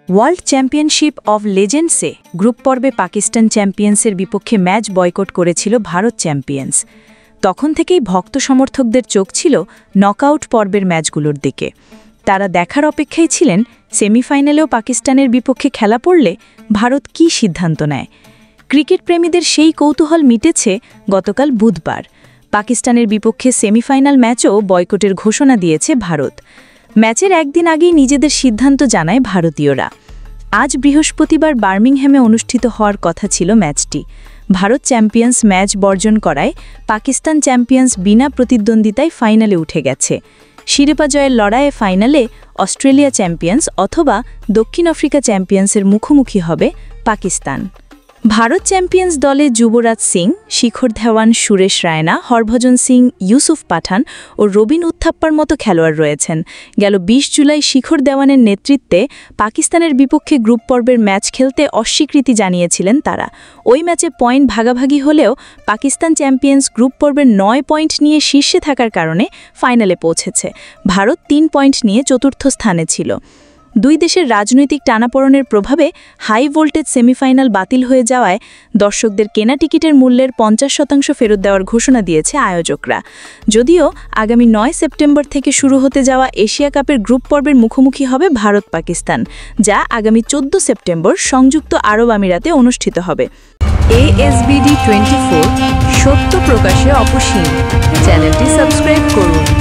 World championship of লেজেন্ডসে group পর্বে পাকিস্তান চ্যাম্পিয়ন্সের বিপক্ষে match boycott করেছিল ভারত চ্যাম্পিয়ন্স। তখন থেকেই ভক্ত সমর্থকদের চোখ ছিল নকআউট পর্বের ম্যাচগুলোর দিকে। তারা দেখার অপেক্ষায় ছিলেন সেমিফাইনালেও পাকিস্তানের বিপক্ষে খেলা পড়লে ভারত কী সিদ্ধান্ত নেয়। ক্রিকেট প্রেমীদের সেই কৌতূহল মিটেছে গতকাল বুধবার। পাকিস্তানের বিপক্ষে সেমিফাইনাল ম্যাচও বয়কটের ঘোষণা দিয়েছে ভারত। ম্যাচের একদিন আগেই নিজেদের সিদ্ধান্ত জানায় ভারতীয়রা। আজ বৃহস্পতিবার বার্মিংহ্যামে অনুষ্ঠিত হওয়ার কথা ছিল ম্যাচটি। ভারত চ্যাম্পিয়ন্স ম্যাচ বর্জন করায় পাকিস্তান চ্যাম্পিয়ন্স বিনা প্রতিদ্বন্দ্বিতায় ফাইনালে উঠে গেছে। শিরোপা জয়ের লড়াইয়ে ফাইনালে অস্ট্রেলিয়া চ্যাম্পিয়ন্স অথবা দক্ষিণ আফ্রিকা চ্যাম্পিয়ন্সের মুখোমুখি হবে পাকিস্তান। ভারত চ্যাম্পিয়ন্স দলে যুবরাজ সিং, শিখর ধাওয়ান, সুরেশ রায়না, হরভজন সিং, ইউসুফ পাঠান ও রবিন উত্থাপ্পার মতো খেলোয়াড় রয়েছেন। গেল ২০ জুলাই শিখর ধাওয়ানের নেতৃত্বে পাকিস্তানের বিপক্ষে গ্রুপ পর্বের ম্যাচ খেলতে অস্বীকৃতি জানিয়েছিলেন তারা। ওই ম্যাচে পয়েন্ট ভাগাভাগি হলেও পাকিস্তান চ্যাম্পিয়ন্স গ্রুপ পর্বের ৯ পয়েন্ট নিয়ে শীর্ষে থাকার কারণে ফাইনালে পৌঁছেছে। ভারত ৩ পয়েন্ট নিয়ে চতুর্থ স্থানে ছিল। দুই দেশের রাজনৈতিক টানাপোড়েনের প্রভাবে হাই ভোল্টেজ সেমিফাইনাল বাতিল হয়ে যাওয়ায় দর্শকদের কেনা টিকিটের মূল্যের ৫০% ফেরত দেওয়ার ঘোষণা দিয়েছে আয়োজকরা। যদিও আগামী ৯ সেপ্টেম্বর থেকে শুরু হতে যাওয়া এশিয়া কাপের গ্রুপ পর্বের মুখোমুখি হবে ভারত পাকিস্তান, যা আগামী ১৪ সেপ্টেম্বর সংযুক্ত আরব আমিরাতে অনুষ্ঠিত হবে। ASBD24 সত্য প্রকাশে অপসীম। চ্যানেলটি সাবস্ক্রাইব করুন।